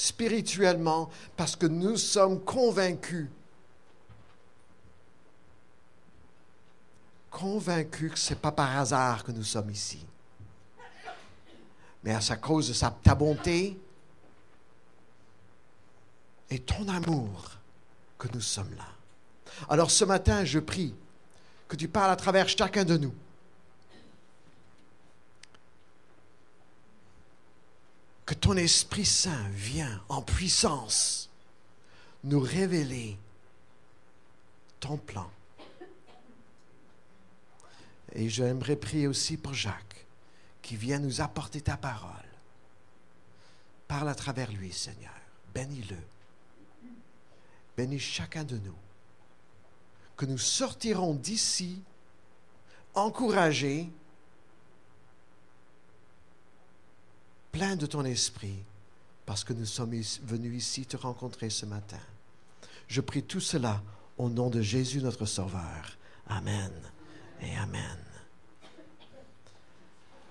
spirituellement, parce que nous sommes convaincus que ce n'est pas par hasard que nous sommes ici, mais à cause de ta bonté et ton amour que nous sommes là. Alors ce matin, je prie que tu parles à travers chacun de nous. Que ton Esprit Saint vienne en puissance nous révéler ton plan. Et j'aimerais prier aussi pour Jacques, qui vient nous apporter ta parole. Parle à travers lui, Seigneur. Bénis-le. Bénis chacun de nous. Que nous sortirons d'ici encouragés, pleins de ton esprit, parce que nous sommes venus ici te rencontrer ce matin. Je prie tout cela au nom de Jésus notre Sauveur. Amen et Amen.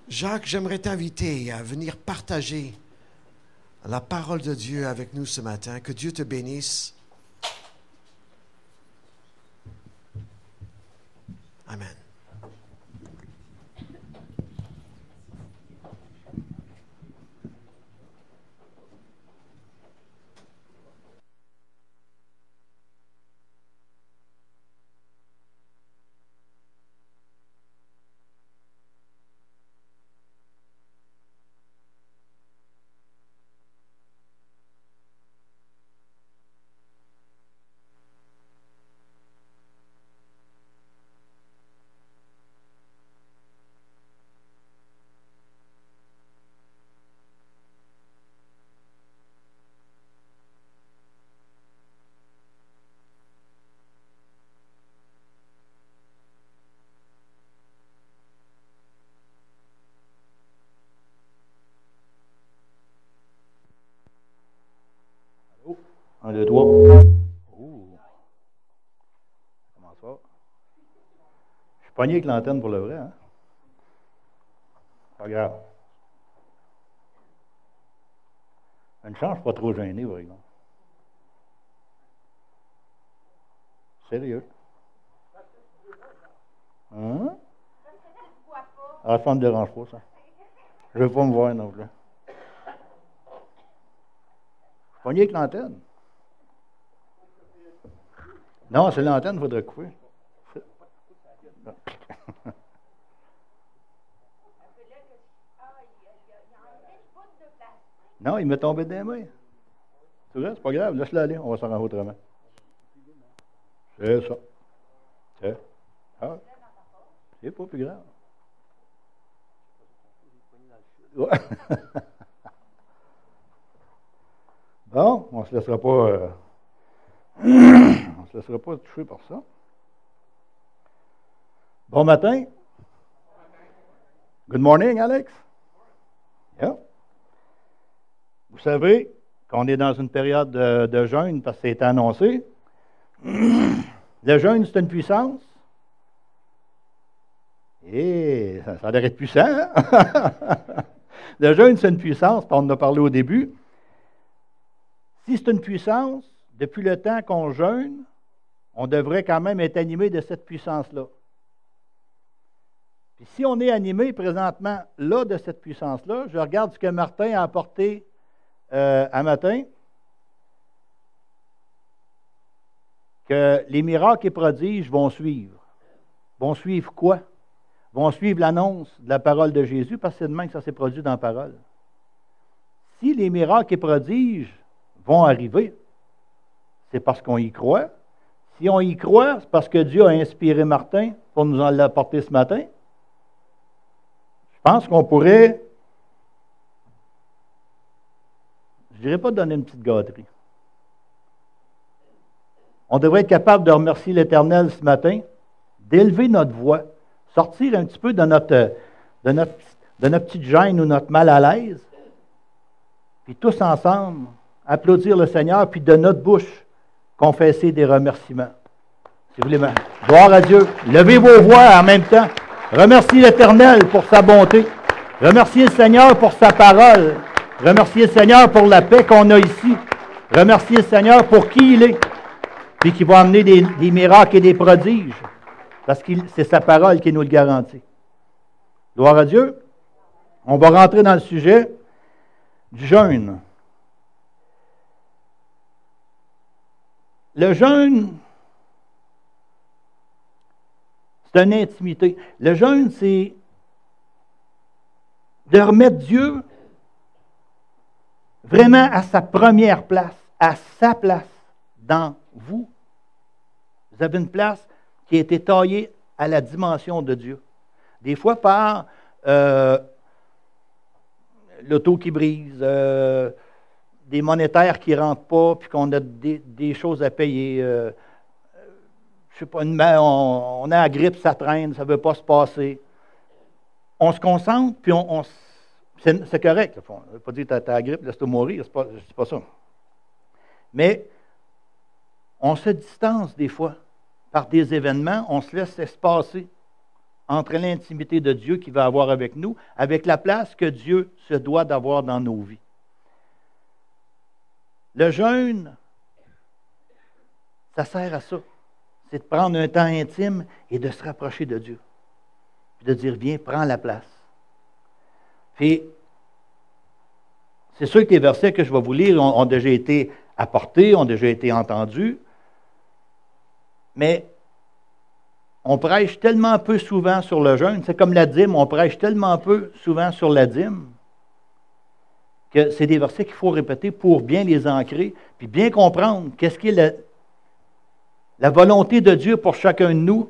Jacques, j'aimerais t'inviter à venir partager la parole de Dieu avec nous ce matin. Que Dieu te bénisse. Amen. Un, deux, trois. Ouh. Comment ça? Je suis pogné avec l'antenne pour le vrai, hein? Pas grave. Une chance, je suis pas trop gêné, par exemple. Sérieux? Hein? Ah, ça ne me dérange pas, ça. Je ne veux pas me voir non plus. Je suis pogné avec l'antenne. Non, c'est l'antenne, il faudrait couper. Non, il m'est tombé des mains. C'est vrai, c'est pas grave, laisse-le aller, on va s'arranger autrement. C'est ça. C'est. Ah. C'est pas plus grave. Ouais. Bon, on se laissera pas. On se laissera pas toucher par ça. Bon matin. Good morning, Alex. Yeah. Vous savez qu'on est dans une période de jeûne parce que c'est annoncé. Le jeûne, c'est une puissance. Et ça a l'air d'être puissant, hein? Le jeûne, c'est une puissance, on en a parlé au début. Si c'est une puissance, depuis le temps qu'on jeûne, on devrait quand même être animé de cette puissance-là. Puis si on est animé présentement là de cette puissance-là, je regarde ce que Martin a apporté à matin, que les miracles et prodiges vont suivre. Vont suivre quoi? Vont suivre l'annonce de la parole de Jésus, parce que c'est demain que ça s'est produit dans la parole. Si les miracles et prodiges vont arriver, c'est parce qu'on y croit. Si on y croit, c'est parce que Dieu a inspiré Martin pour nous en l'apporter ce matin. Je pense qu'on pourrait, je ne dirais pas donner une petite gâterie. On devrait être capable de remercier l'Éternel ce matin, d'élever notre voix, sortir un petit peu de notre petite gêne ou notre mal à l'aise, puis tous ensemble, applaudir le Seigneur, puis de notre bouche, confesser des remerciements. Si vous voulez, gloire à Dieu. Levez vos voix en même temps. Remerciez l'Éternel pour sa bonté. Remerciez le Seigneur pour sa parole. Remerciez le Seigneur pour la paix qu'on a ici. Remerciez le Seigneur pour qui il est. Puis qui va amener des miracles et des prodiges. Parce que c'est sa parole qui nous le garantit. Gloire à Dieu. On va rentrer dans le sujet du jeûne. Le jeûne, c'est une intimité. Le jeûne, c'est de remettre Dieu vraiment à sa première place, à sa place dans vous. Vous avez une place qui a été taillée à la dimension de Dieu. Des fois par l'auto qui brise, des monétaires qui ne rentrent pas, puis qu'on a des choses à payer. Je sais pas, on a la grippe, ça traîne, ça ne veut pas se passer. On se concentre, puis c'est correct. On ne veut pas dire que tu as la grippe, laisse-toi mourir, je ne dis pas ça. Mais on se distance des fois par des événements, on se laisse espacer entre l'intimité de Dieu qu'il va avoir avec nous, avec la place que Dieu se doit d'avoir dans nos vies. Le jeûne, ça sert à ça. C'est de prendre un temps intime et de se rapprocher de Dieu. Puis de dire, viens, prends la place. Puis, c'est sûr que les versets que je vais vous lire ont déjà été apportés, ont déjà été entendus, mais on prêche tellement peu souvent sur le jeûne, c'est comme la dîme, on prêche tellement peu souvent sur la dîme, que c'est des versets qu'il faut répéter pour bien les ancrer, puis bien comprendre qu'est-ce qui est la volonté de Dieu pour chacun de nous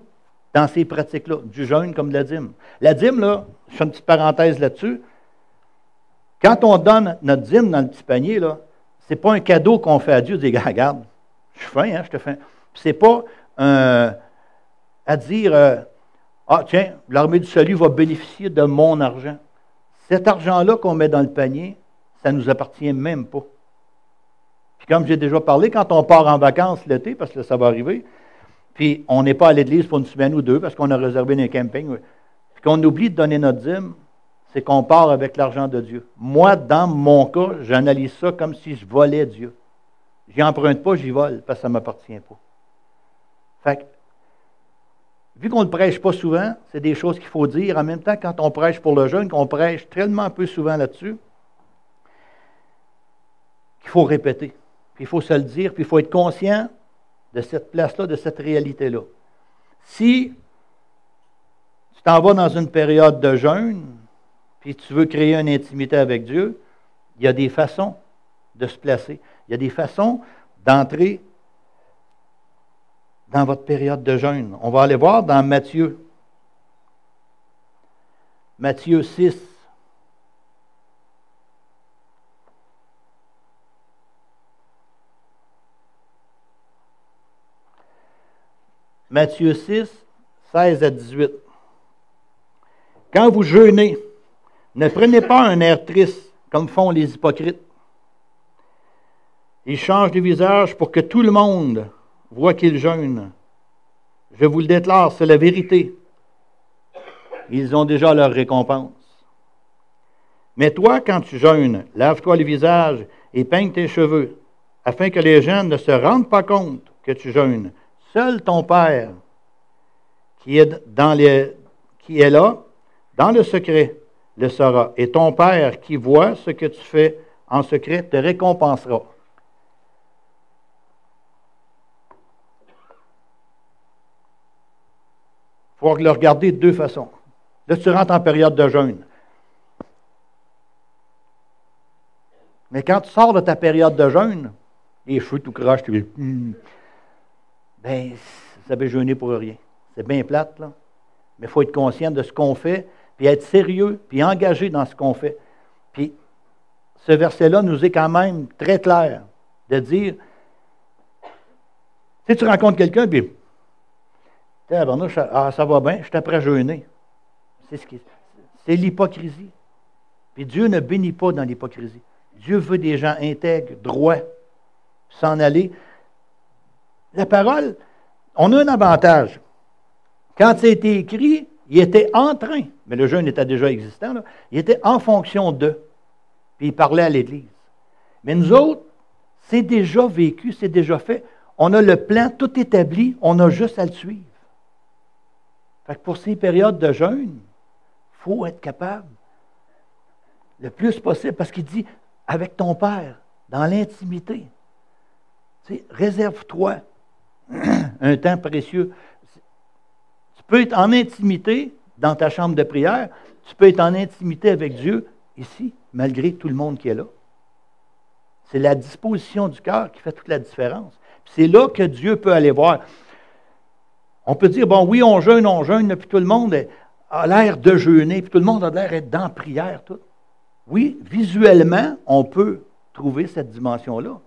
dans ces pratiques-là, du jeûne comme de la dîme. La dîme, là, je fais une petite parenthèse là-dessus, quand on donne notre dîme dans le petit panier, là, c'est pas un cadeau qu'on fait à Dieu, dire, regarde, je suis fin, hein, je te fais. C'est pas à dire, ah tiens, l'armée du salut va bénéficier de mon argent. Cet argent-là qu'on met dans le panier, ça ne nous appartient même pas. Puis comme j'ai déjà parlé, quand on part en vacances l'été, parce que ça va arriver, puis on n'est pas à l'église pour une semaine ou deux, parce qu'on a réservé un camping, puis qu'on oublie de donner notre dîme, c'est qu'on part avec l'argent de Dieu. Moi, dans mon cas, j'analyse ça comme si je volais Dieu. J'y emprunte pas, j'y vole, parce que ça ne m'appartient pas. Fait que, vu qu'on ne prêche pas souvent, c'est des choses qu'il faut dire. En même temps, quand on prêche pour le jeûne, qu'on prêche tellement peu souvent là-dessus, qu'il faut répéter. Puis il faut se le dire, puis il faut être conscient de cette place-là, de cette réalité-là. Si tu t'en vas dans une période de jeûne, puis tu veux créer une intimité avec Dieu, il y a des façons de se placer. Il y a des façons d'entrer dans votre période de jeûne. On va aller voir dans Matthieu. Matthieu 6. Matthieu 6, 16 à 18. Quand vous jeûnez, ne prenez pas un air triste comme font les hypocrites. Ils changent de visage pour que tout le monde voit qu'ils jeûnent. Je vous le déclare, c'est la vérité. Ils ont déjà leur récompense. Mais toi, quand tu jeûnes, lave-toi le visage et peigne tes cheveux, afin que les gens ne se rendent pas compte que tu jeûnes. Seul ton Père, qui est là, dans le secret, le saura. Et ton Père, qui voit ce que tu fais en secret, te récompensera. Il faut le regarder de deux façons. Là, tu rentres en période de jeûne. Mais quand tu sors de ta période de jeûne, les cheveux tout croches, tu dis, ben, vous avez jeûné pour rien. C'est bien plate, là. Mais il faut être conscient de ce qu'on fait, puis être sérieux, puis engagé dans ce qu'on fait. Puis, ce verset-là nous est quand même très clair de dire, si tu rencontres quelqu'un, puis, ça va bien, je suis après jeûner. C'est l'hypocrisie. Puis Dieu ne bénit pas dans l'hypocrisie. Dieu veut des gens intègres, droits, s'en aller. La parole, on a un avantage. Quand ça a été écrit, il était en train, mais le jeûne était déjà existant, là, il était en fonction d'eux. puis il parlait à l'Église. Mais nous autres, c'est déjà vécu, c'est déjà fait. On a le plan tout établi, on a juste à le suivre. Fait que pour ces périodes de jeûne, il faut être capable le plus possible, parce qu'il dit, avec ton Père, dans l'intimité, tu sais, réserve-toi un temps précieux. Tu peux être en intimité dans ta chambre de prière, tu peux être en intimité avec Dieu ici, malgré tout le monde qui est là. C'est la disposition du cœur qui fait toute la différence. Puis c'est là que Dieu peut aller voir. On peut dire, bon, oui, on jeûne, puis tout le monde a l'air de jeûner, puis tout le monde a l'air d'être dans la prière, tout. Oui, visuellement, on peut trouver cette dimension-là,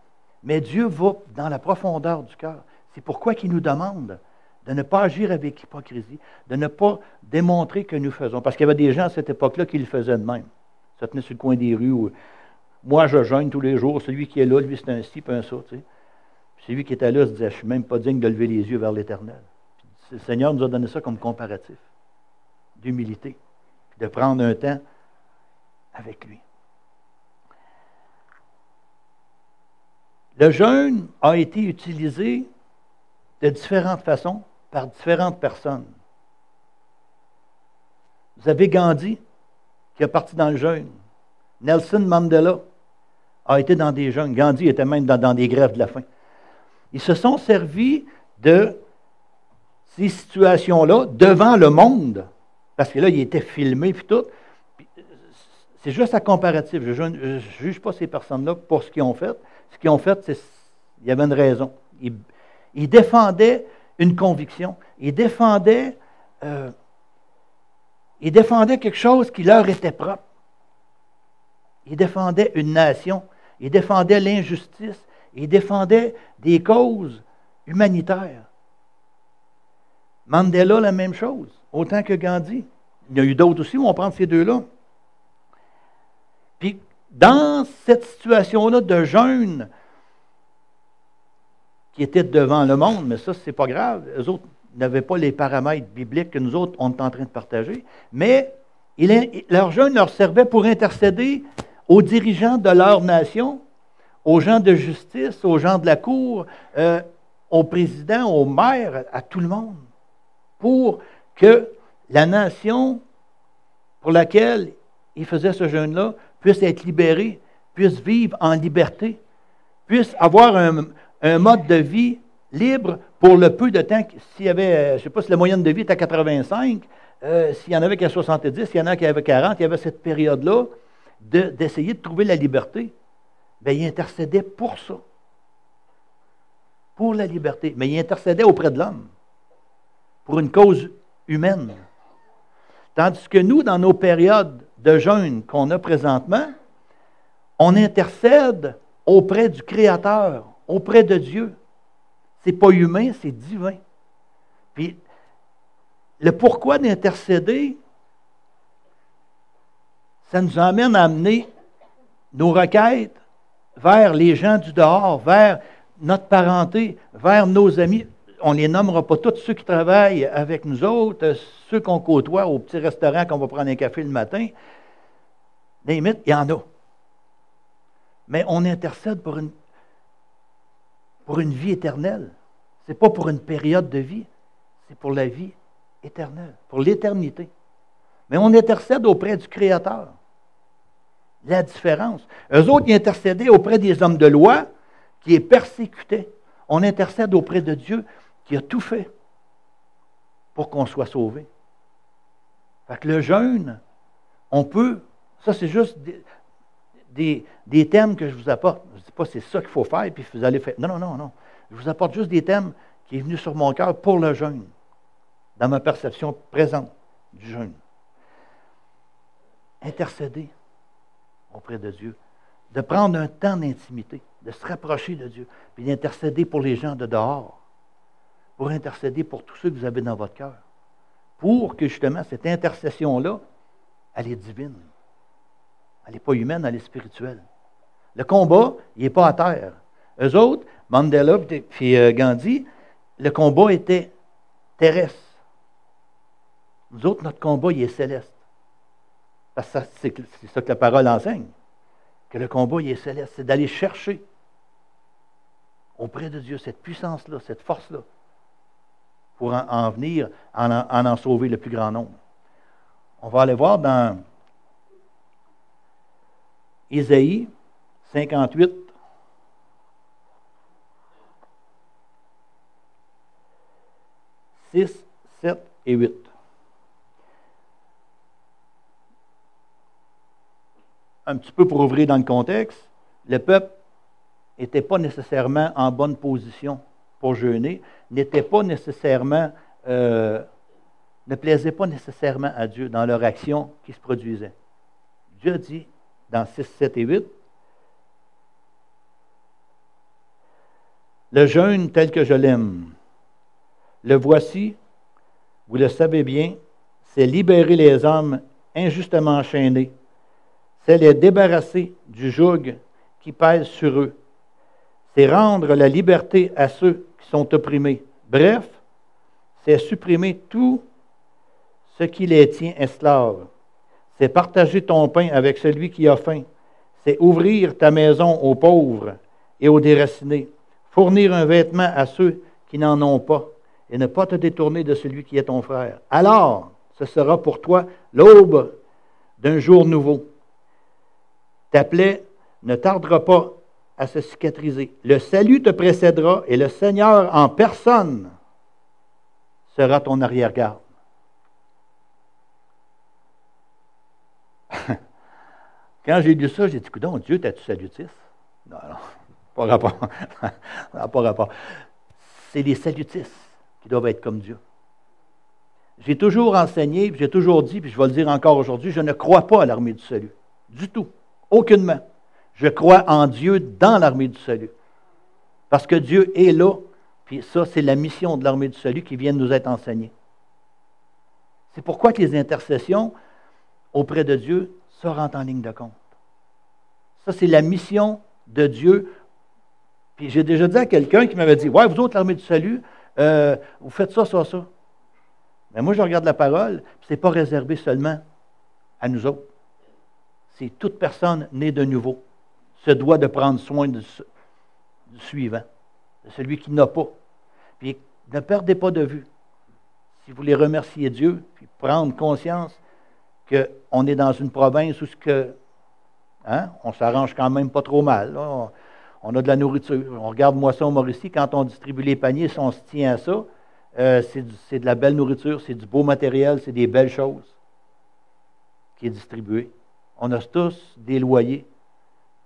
mais Dieu va dans la profondeur du cœur. C'est pourquoi il nous demande de ne pas agir avec hypocrisie, de ne pas démontrer que nous faisons. Parce qu'il y avait des gens à cette époque-là qui le faisaient de même. Ça tenait sur le coin des rues où moi, je jeûne tous les jours, celui qui est là, lui, c'est un ci, puis un ça. Tu sais. Puis celui qui était là se disait, je ne suis même pas digne de lever les yeux vers l'Éternel. Le Seigneur nous a donné ça comme comparatif d'humilité, puis de prendre un temps avec lui. Le jeûne a été utilisé de différentes façons par différentes personnes. Vous avez Gandhi qui est parti dans le jeûne. Nelson Mandela a été dans des jeûnes. Gandhi était même dans des grèves de la faim. Ils se sont servis de ces situations-là devant le monde, parce que là, il était filmé puis tout. C'est juste à comparatif. Je ne juge pas ces personnes-là pour ce qu'ils ont fait. Ce qu'ils ont fait, il y avait une raison. Ils défendaient une conviction. Ils défendaient quelque chose qui leur était propre. Ils défendaient une nation. Ils défendaient l'injustice. Ils défendaient des causes humanitaires. Mandela, la même chose, autant que Gandhi. Il y a eu d'autres aussi, on va prendre ces deux-là. Puis, dans cette situation-là de jeûne qui était devant le monde, mais ça, c'est pas grave, eux autres n'avaient pas les paramètres bibliques que nous autres, on est en train de partager, mais leur jeûne leur servait pour intercéder aux dirigeants de leur nation, aux gens de justice, aux gens de la cour, aux présidents, aux maires, à tout le monde, pour que la nation pour laquelle ils faisaient ce jeûne-là puisse être libérée, puisse vivre en liberté, puisse avoir un mode de vie libre pour le peu de temps. S'il y avait, je ne sais pas si la moyenne de vie était à 85, s'il y en avait qui à 70, s'il y en a qui avaient 40, il y avait cette période-là d'essayer de trouver la liberté. Bien, il intercédait pour ça, pour la liberté. Mais il intercédait auprès de l'homme, pour une cause humaine. Tandis que nous, dans nos périodes de jeûne qu'on a présentement, on intercède auprès du Créateur, auprès de Dieu. Ce n'est pas humain, c'est divin. Puis, le pourquoi d'intercéder, ça nous amène à amener nos requêtes vers les gens du dehors, vers notre parenté, vers nos amis. On ne les nommera pas tous, ceux qui travaillent avec nous autres, ceux qu'on côtoie au petit restaurant qu'on va prendre un café le matin. Limite, il y en a. Mais on intercède pour une vie éternelle. Ce n'est pas pour une période de vie, c'est pour la vie éternelle, pour l'éternité. Mais on intercède auprès du Créateur. La différence. Eux autres, ils intercédaient auprès des hommes de loi qui les persécutaient. On intercède auprès de Dieu qui a tout fait pour qu'on soit sauvé. Fait que le jeûne, on peut, ça c'est juste des thèmes que je vous apporte. Je ne dis pas c'est ça qu'il faut faire, puis vous allez faire. Non. Je vous apporte juste des thèmes qui sont venus sur mon cœur pour le jeûne, dans ma perception présente du jeûne. Intercéder auprès de Dieu, de prendre un temps d'intimité, de se rapprocher de Dieu, puis d'intercéder pour les gens de dehors, pour intercéder pour tous ceux que vous avez dans votre cœur, pour que justement cette intercession-là, elle est divine. Elle n'est pas humaine, elle est spirituelle. Le combat, il n'est pas à terre. Eux autres, Mandela et Gandhi, le combat était terrestre. Nous autres, notre combat, il est céleste. Parce que c'est ça que la parole enseigne. que le combat il est céleste. C'est d'aller chercher auprès de Dieu cette puissance-là, cette force-là, pour en venir, en sauver le plus grand nombre. On va aller voir dans Ésaïe 58, 6, 7 et 8. Un petit peu pour ouvrir dans le contexte, le peuple n'était pas nécessairement en bonne position pour jeûner, n'était pas nécessairement, ne plaisait pas nécessairement à Dieu dans leur action qui se produisait. Dieu dit dans 6, 7 et 8, le jeûne tel que je l'aime, le voici, vous le savez bien, c'est libérer les hommes injustement enchaînés, c'est les débarrasser du joug qui pèse sur eux, c'est rendre la liberté à ceux qui sont opprimés. Bref, c'est supprimer tout ce qui les tient esclaves. C'est partager ton pain avec celui qui a faim. C'est ouvrir ta maison aux pauvres et aux déracinés. Fournir un vêtement à ceux qui n'en ont pas et ne pas te détourner de celui qui est ton frère. Alors, ce sera pour toi l'aube d'un jour nouveau. Ta plaie ne tardera pas à se cicatriser. Le salut te précédera et le Seigneur en personne sera ton arrière-garde. Quand j'ai lu ça, j'ai dit, coudonc, Dieu, t'as-tu salutiste? Non, pas rapport. Non, pas rapport. C'est les salutistes qui doivent être comme Dieu. J'ai toujours enseigné, puis j'ai toujours dit, puis je vais le dire encore aujourd'hui, je ne crois pas à l'armée du salut. Du tout. Aucunement. Je crois en Dieu dans l'armée du salut. Parce que Dieu est là, puis ça, c'est la mission de l'armée du salut qui vient de nous être enseignée. C'est pourquoi que les intercessions auprès de Dieu, ça rentre en ligne de compte. Ça, c'est la mission de Dieu. Puis j'ai déjà dit à quelqu'un qui m'avait dit, « Ouais, vous autres, l'armée du salut, vous faites ça, ça, ça. » Mais moi, je regarde la parole, puis ce n'est pas réservé seulement à nous autres. C'est toute personne née de nouveau se doit de prendre soin du suivant, de celui qui n'a pas. Puis ne perdez pas de vue. Si vous voulez remercier Dieu, puis prendre conscience qu'on est dans une province où on s'arrange quand même pas trop mal. Là. On a de la nourriture. On regarde Moisson Mauricie, quand on distribue les paniers, si on se tient à ça, c'est de la belle nourriture, c'est du beau matériel, c'est des belles choses qui est distribué. On a tous des loyers,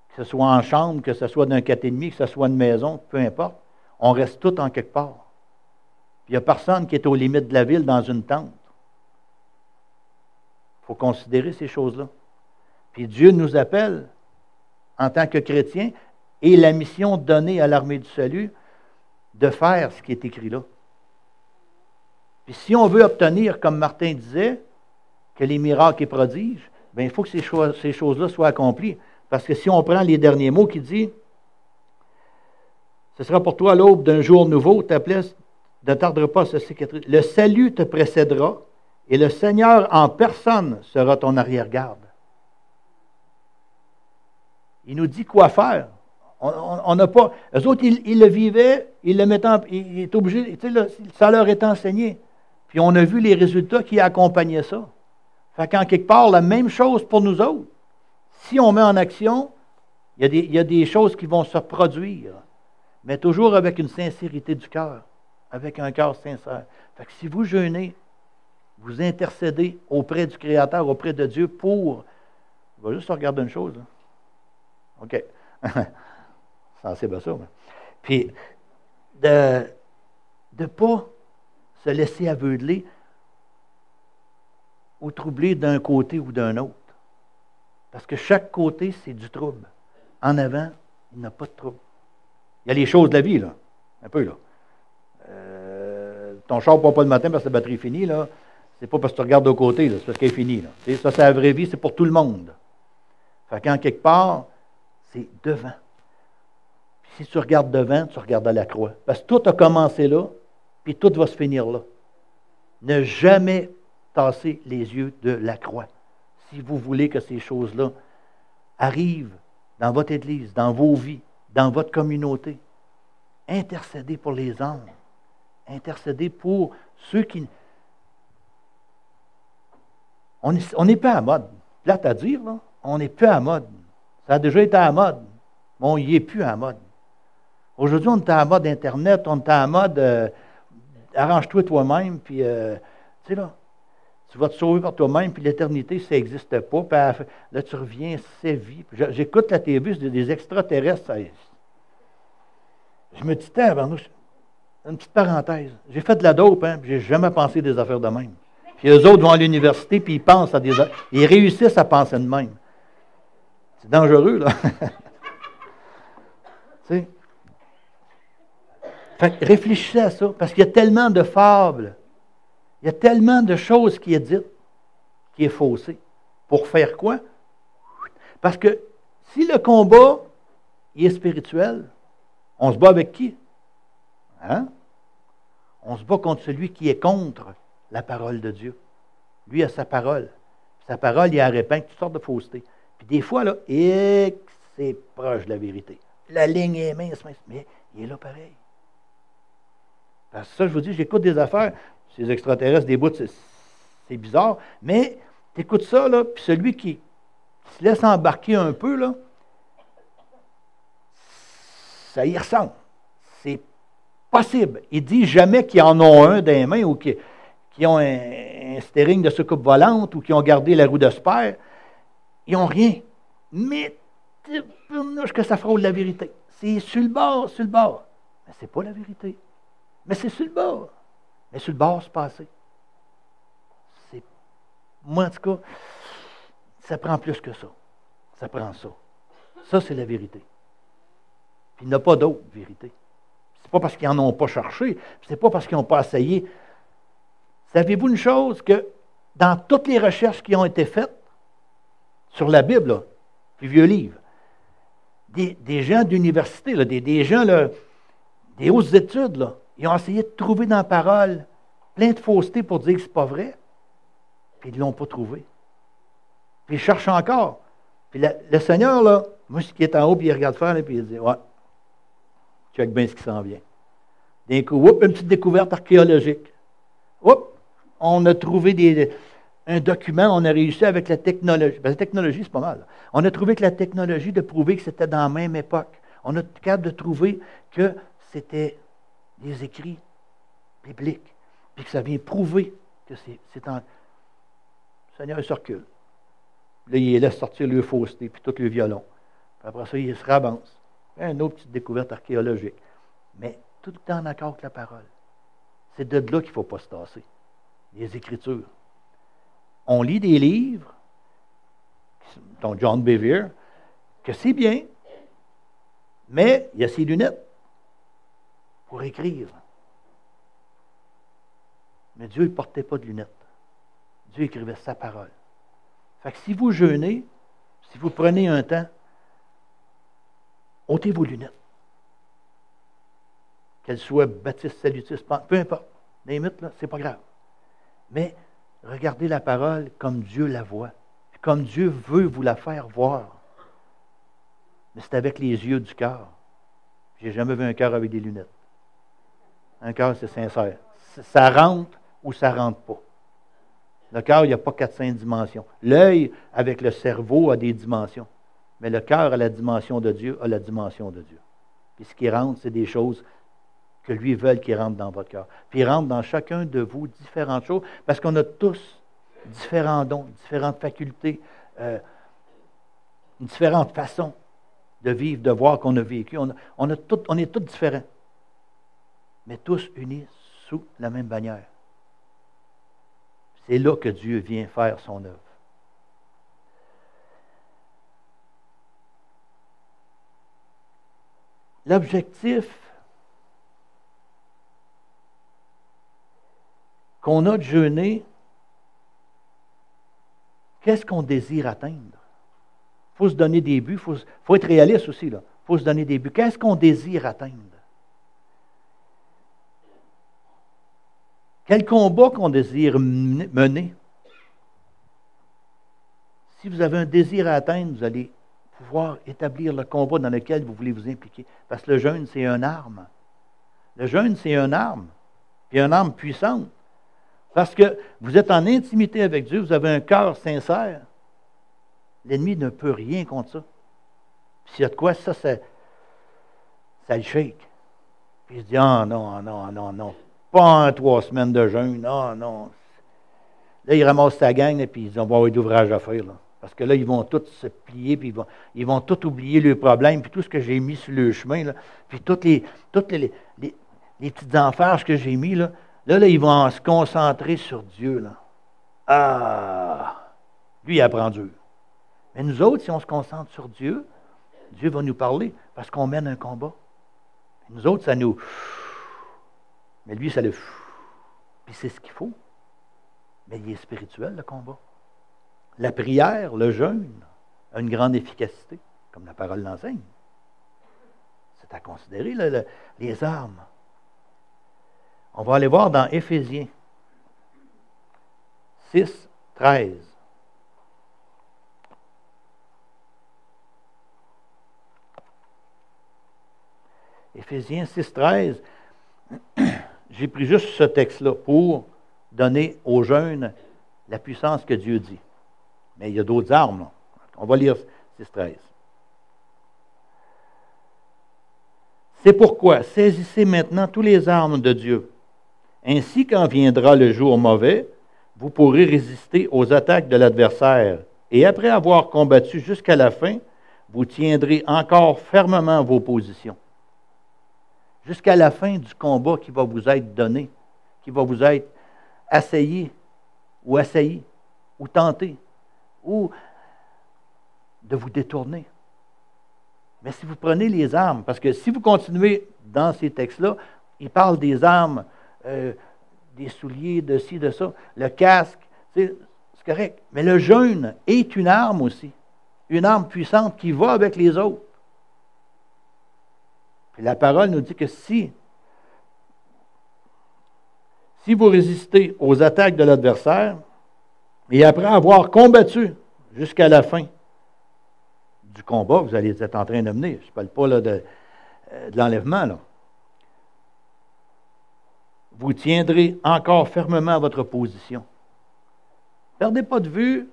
que ce soit en chambre, que ce soit d'un 4,5, que ce soit une maison, peu importe. On reste tous en quelque part. Puis il n'y a personne qui est aux limites de la ville dans une tente. Il faut considérer ces choses-là. Puis Dieu nous appelle, en tant que chrétiens, et la mission donnée à l'armée du salut, de faire ce qui est écrit là. Puis si on veut obtenir, comme Martin disait, que les miracles et prodiges, bien, il faut que ces choses-là soient accomplies. Parce que si on prend les derniers mots qui dit, ce sera pour toi l'aube d'un jour nouveau, ta plaie ne tardera pas à se cicatriser. Le salut te précédera et le Seigneur en personne sera ton arrière-garde. Il nous dit quoi faire. On n'a pas. Eux autres, ils le vivaient, ils le mettaient il est obligé, ça leur est enseigné. Puis on a vu les résultats qui accompagnaient ça. Fait qu'en quelque part, la même chose pour nous autres. Si on met en action, il y a des choses qui vont se produire, mais toujours avec une sincérité du cœur, avec un cœur sincère. Fait que si vous jeûnez, vous intercédez auprès du Créateur, auprès de Dieu pour... Je vais juste regarder une chose. Là. OK. Sensible à ça. Mais. Puis, de ne pas se laisser aveugler ou troubler d'un côté ou d'un autre. Parce que chaque côté, c'est du trouble. En avant, il n'y a pas de trouble. Il y a les choses de la vie, là. Un peu, là. Ton char ne part pas le matin parce que la batterie est finie, là. C'est pas parce que tu regardes de côté, là. C'est parce qu'elle est finie, là. Ça, c'est la vraie vie, c'est pour tout le monde. Fait qu'en quelque part, c'est devant. Puis si tu regardes devant, tu regardes à la croix. Parce que tout a commencé là, puis tout va se finir là. Ne jamais tasser les yeux de la croix. Si vous voulez que ces choses-là arrivent dans votre Église, dans vos vies, dans votre communauté. Intercédez pour les hommes. Intercédez pour ceux qui... On n'est pas à mode. Plate à dire, là. On n'est plus à mode. Ça a déjà été à mode. Mais on n'y est plus à mode. Aujourd'hui, on est à mode Internet, on est à mode arrange-toi toi-même, puis, tu sais, là, tu vas te sauver par toi-même, puis l'éternité, ça n'existe pas. Puis là, tu reviens, sévis. J'écoute la TV, c'est des extraterrestres. Je me dis, une petite parenthèse. J'ai fait de la dope, hein, puis j'ai jamais pensé des affaires de même. Puis eux autres vont à l'université, puis ils pensent à des affaires. Ils réussissent à penser de même. C'est dangereux, là. Tu sais? Fait que réfléchissez à ça, parce qu'il y a tellement de fables, il y a tellement de choses qui est dites, qui est faussée. Pour faire quoi? Parce que si le combat il est spirituel, on se bat avec qui? Hein? On se bat contre celui qui est contre la parole de Dieu. Lui a sa parole. Sa parole, il a répandre toutes sortes de faussetés. Puis des fois, là, c'est proche de la vérité. La ligne est mince, mais il est là pareil. Parce que ça, je vous dis, j'écoute des affaires, ces extraterrestres, des bouts, c'est bizarre, mais tu écoutes ça, là, puis celui qui se laisse embarquer un peu, là, ça y ressemble. C'est possible. Il dit jamais qu'ils en ont un dans les mains ou qu'ils ont un steering de soucoupe volante ou qu'ils ont gardé la roue de spare. Ils n'ont rien. Mais que ça frôle la vérité. C'est sur le bord, sur le bord. Mais c'est pas la vérité. Mais c'est sur le bord. Mais sur le bord, c'est passé. Moi, en tout cas, ça prend plus que ça. Ça prend ça. Ça, c'est la vérité. Puis il n'y en a pas d'autre vérité. C'est pas parce qu'ils n'en ont pas cherché, c'est pas parce qu'ils n'ont pas essayé. Savez-vous une chose, que dans toutes les recherches qui ont été faites sur la Bible, là, les vieux livres, des gens d'université, là, des gens, là, des hautes études, là, ils ont essayé de trouver dans la parole plein de faussetés pour dire que ce n'est pas vrai, puis ils ne l'ont pas trouvé. Puis ils cherchent encore. Puis le Seigneur, là, moi, ce qui est en haut, puis il regarde faire, là, puis il dit, ouais, check bien ce qui s'en vient. D'un coup, une petite découverte archéologique. On a trouvé un document, on a réussi avec la technologie. Ben, la technologie, c'est pas mal. On a trouvé que la technologie de prouver que c'était dans la même époque. On a été capable de trouver que c'était des écrits bibliques, puis que ça vient prouver que c'est en... Le Seigneur, il se recule. Là, il laisse sortir le fausseté, puis tout le violon. Puis après ça, il se ramasse. Une autre petite découverte archéologique. Mais tout le temps en accord avec la parole. C'est de là qu'il ne faut pas se tasser. Les Écritures. On lit des livres, dont John Bevere, que c'est bien, mais il y a ses lunettes pour écrire. Mais Dieu ne portait pas de lunettes. Dieu écrivait sa parole. Fait que si vous jeûnez, si vous prenez un temps, ôtez vos lunettes. Qu'elles soient baptistes, salutistes, peu importe. Les mythes, là, c'est pas grave. Mais regardez la parole comme Dieu la voit. Comme Dieu veut vous la faire voir. Mais c'est avec les yeux du cœur. J'ai jamais vu un cœur avec des lunettes. Un cœur, c'est sincère. Ça rentre ou ça ne rentre pas. Le cœur, il n'y a pas 400 dimensions. L'œil, avec le cerveau, a des dimensions. Mais le cœur, à la dimension de Dieu, a la dimension de Dieu. Puis ce qui rentre, c'est des choses que lui veut qu'il rentre dans votre cœur. Puis il rentre dans chacun de vous différentes choses, parce qu'on a tous différents dons, différentes facultés, différentes façons de vivre, de voir qu'on a vécu. On est tous différents, mais tous unis sous la même bannière. C'est là que Dieu vient faire son œuvre. L'objectif qu'on a de jeûner, qu'est-ce qu'on désire atteindre? Il faut se donner des buts, il faut être réaliste aussi. Il faut se donner des buts. Qu'est-ce qu'on désire atteindre? Quel combat qu'on désire mener? Si vous avez un désir à atteindre, vous allez pouvoir établir le combat dans lequel vous voulez vous impliquer. Parce que le jeûne, c'est une arme. Le jeûne, c'est une arme. Puis une arme puissante. Parce que vous êtes en intimité avec Dieu, vous avez un cœur sincère. L'ennemi ne peut rien contre ça. Puis s'il y a de quoi, ça le shake. Puis il se dit, ah non, non, non, non. Pas en 3 semaines de jeûne, non, non. Là, il ramasse sa gang, et puis ils vont avoir d'ouvrage à faire. Là. Parce que là, ils vont tous se plier, puis ils vont tous oublier leurs problèmes, puis tout ce que j'ai mis sur le chemin, là, puis toutes les petites enferges que j'ai mis, là, ils vont se concentrer sur Dieu. Là. Ah! Lui, il apprend dur. Mais nous autres, si on se concentre sur Dieu, Dieu va nous parler, parce qu'on mène un combat. Et nous autres, ça nous... Mais lui, ça le... Puis c'est ce qu'il faut. Mais il est spirituel, le combat. La prière, le jeûne, a une grande efficacité, comme la parole l'enseigne. C'est à considérer, là, les armes. On va aller voir dans Éphésiens 6, 13. Éphésiens 6, 13. J'ai pris juste ce texte-là pour donner aux jeunes la puissance que Dieu dit. Mais il y a d'autres armes. Là. On va lire 6, 13. C'est pourquoi saisissez maintenant tous les armes de Dieu. Ainsi, quand viendra le jour mauvais, vous pourrez résister aux attaques de l'adversaire. Et après avoir combattu jusqu'à la fin, vous tiendrez encore fermement vos positions. Jusqu'à la fin du combat qui va vous être donné, qui va vous être assailli ou tenté, ou de vous détourner. Mais si vous prenez les armes, parce que si vous continuez dans ces textes-là, il parle des armes, des souliers, de ci, de ça, le casque, c'est correct. Mais le jeûne est une arme aussi, une arme puissante qui va avec les autres. Puis la parole nous dit que si vous résistez aux attaques de l'adversaire, et après avoir combattu jusqu'à la fin du combat, vous allez être en train de mener, je ne parle pas là, de l'enlèvement, là. Vous tiendrez encore fermement votre position. Ne perdez pas de vue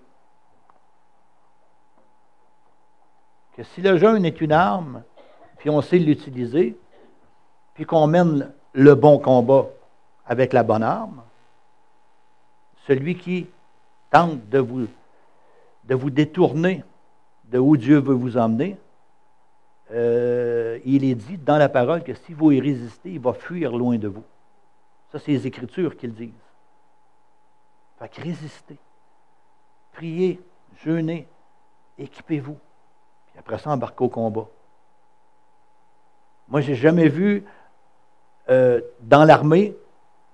que si le jeûne est une arme, puis on sait l'utiliser, puis qu'on mène le bon combat avec la bonne arme, celui qui tente de vous détourner de où Dieu veut vous emmener, il est dit dans la parole que si vous y résistez, il va fuir loin de vous. Ça, c'est les Écritures qui le disent. Fait que résistez. Priez, jeûnez, équipez-vous. Puis après ça, embarquez au combat. Moi, je n'ai jamais vu dans l'armée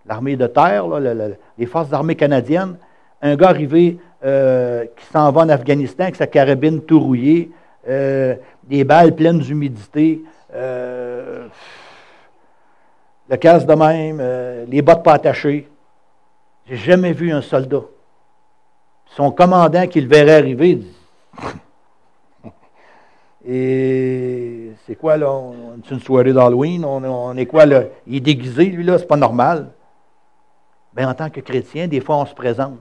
de terre, là, les forces armées canadiennes, un gars arrivé qui s'en va en Afghanistan avec sa carabine tout rouillée, des balles pleines d'humidité, le casque de même, les bottes pas attachées. J'ai jamais vu un soldat. Son commandant qui le verrait arriver, il dit et c'est quoi là? C'est une soirée d'Halloween? On est quoi là? Il est déguisé, lui là, c'est pas normal. Bien, en tant que chrétien, des fois on se présente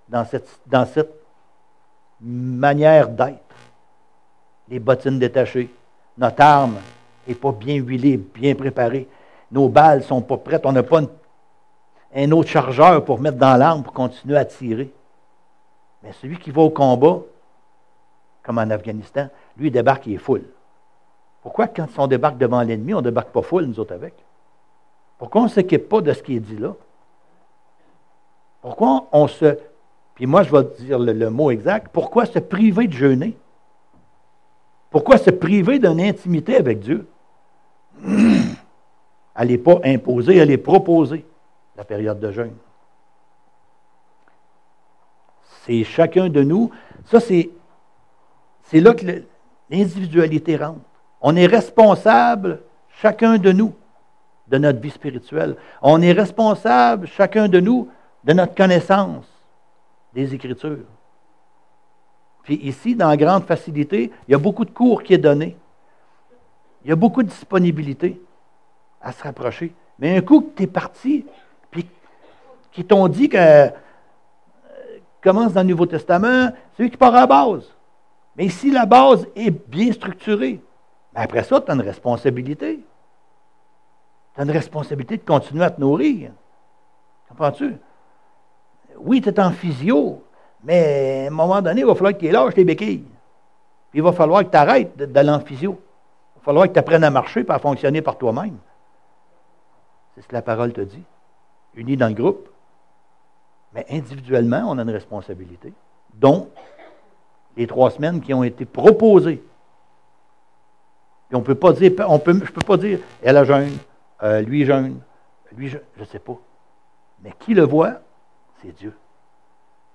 dans cette manière d'être. Les bottines détachées. Notre arme n'est pas bien huilée, bien préparée. Nos balles ne sont pas prêtes. On n'a pas un autre chargeur pour mettre dans l'arme pour continuer à tirer. Mais celui qui va au combat, comme en Afghanistan, lui, il débarque, il est full. Pourquoi, quand on débarque devant l'ennemi, on ne débarque pas full, nous autres, avec? Pourquoi on ne s'équipe pas de ce qui est dit là? Pourquoi on se... Puis moi, je vais dire le mot exact. Pourquoi se priver de jeûner? Pourquoi se priver d'une intimité avec Dieu? Elle n'est pas imposée, elle est proposée, la période de jeûne. C'est chacun de nous. Ça, c'est là que l'individualité rentre. On est responsable, chacun de nous, de notre vie spirituelle. On est responsable, chacun de nous, de notre connaissance des Écritures. Puis ici, dans la grande facilité, il y a beaucoup de cours qui est donné. Il y a beaucoup de disponibilité à se rapprocher. Mais un coup que tu es parti, puis qu'ils t'ont dit que commence dans le Nouveau Testament, c'est lui qui part à la base. Mais si la base est bien structurée, ben après ça, tu as une responsabilité. Tu as une responsabilité de continuer à te nourrir. Comprends-tu? Oui, tu es en physio, mais à un moment donné, il va falloir que tu lâches tes béquilles. Puis il va falloir que tu arrêtes d'aller en physio. Il va falloir que tu apprennes à marcher et à fonctionner par toi-même. C'est ce que la parole te dit. Unis dans le groupe. Mais individuellement, on a une responsabilité, dont les 3 semaines qui ont été proposées. Puis on peut pas dire, je ne peux pas dire, elle a jeûne, lui jeûne, lui je ne sais pas. Mais qui le voit, c'est Dieu.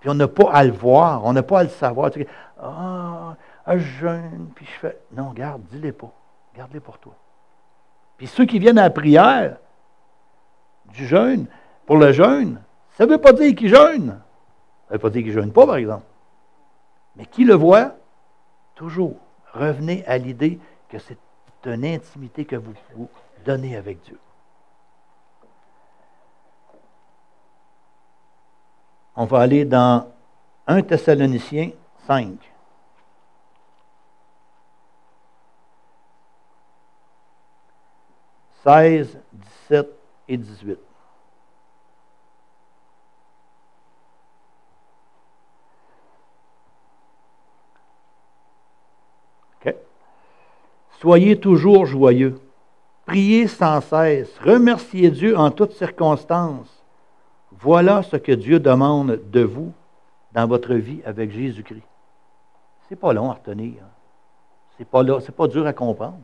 Puis on n'a pas à le voir, on n'a pas à le savoir. Tu dis, je jeûne, puis je fais. Non, garde, dis-les pas. Garde-les pour toi. Puis ceux qui viennent à la prière du jeûne, pour le jeûne, ça ne veut pas dire qu'ils jeûnent. Ça ne veut pas dire qu'ils ne jeûnent pas, par exemple. Mais qui le voit, toujours, revenez à l'idée que c'est une intimité que vous vous donnez avec Dieu. On va aller dans 1 Thessaloniciens 5. « 16, 17 et 18. OK. Soyez toujours joyeux. Priez sans cesse. Remerciez Dieu en toutes circonstances. Voilà ce que Dieu demande de vous dans votre vie avec Jésus-Christ. C'est pas long à retenir. C'est pas dur à comprendre.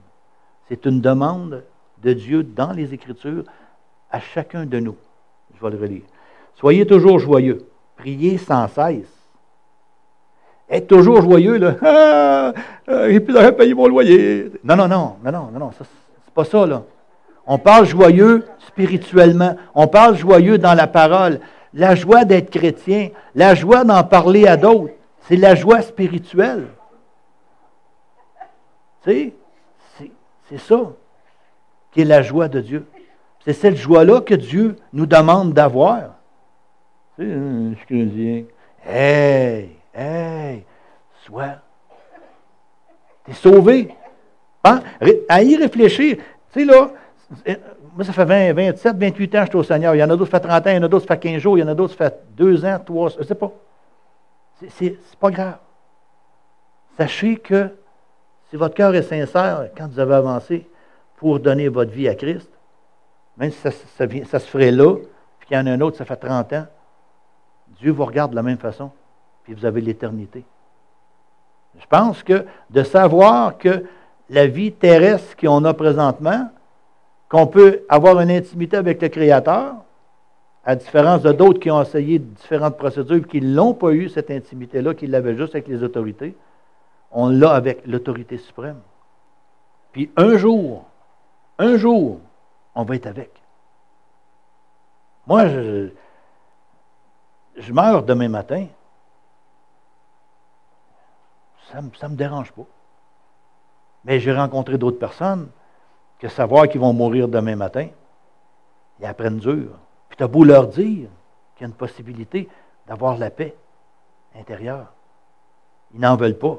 C'est une demande de Dieu dans les Écritures à chacun de nous. Je vais le relire. Soyez toujours joyeux. Priez sans cesse. Être toujours joyeux, là. J'ai plus d'argent à payer mon loyer. Non, c'est pas ça, là. On parle joyeux spirituellement. On parle joyeux dans la parole. La joie d'être chrétien, la joie d'en parler à d'autres, c'est la joie spirituelle. Tu sais, c'est ça qui est la joie de Dieu. C'est cette joie-là que Dieu nous demande d'avoir. Tu sais, je suis chrétien. Hey, sois. Tu es sauvé. Hein? À y réfléchir. Tu sais, là, moi, ça fait 27, 28 ans que je suis au Seigneur. Il y en a d'autres qui fait 30 ans, il y en a d'autres qui fait 15 jours, il y en a d'autres qui fait 2 ans, 3, je ne sais pas. C'est pas grave. Sachez que si votre cœur est sincère, quand vous avez avancé pour donner votre vie à Christ, même si ça se ferait là, puis qu'il y en a un autre, ça fait 30 ans, Dieu vous regarde de la même façon, puis vous avez l'éternité. Je pense que de savoir que la vie terrestre qu'on a présentement, qu'on peut avoir une intimité avec le Créateur, à différence de d'autres qui ont essayé différentes procédures et qui ne l'ont pas eu, cette intimité-là, qui l'avaient juste avec les autorités, on l'a avec l'autorité suprême. Puis un jour, on va être avec. Moi, je meurs demain matin. Ça ne me dérange pas. Mais j'ai rencontré d'autres personnes que savoir qu'ils vont mourir demain matin, ils apprennent dur. Puis tu as beau leur dire qu'il y a une possibilité d'avoir la paix intérieure. Ils n'en veulent pas.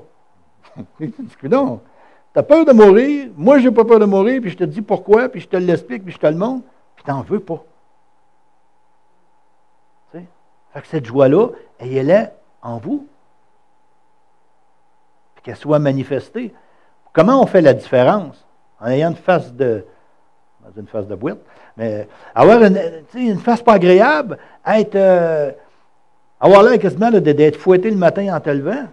Non, tu as peur de mourir, moi je n'ai pas peur de mourir, puis je te dis pourquoi, puis je te l'explique, puis je te le montre, puis tu n'en veux pas. Tu sais? Fait que cette joie-là, elle est en vous. Puis qu'elle soit manifestée. Comment on fait la différence? En ayant une face de boîte, mais avoir une face pas agréable, avoir l'air quasiment d'être fouetté le matin en te levant.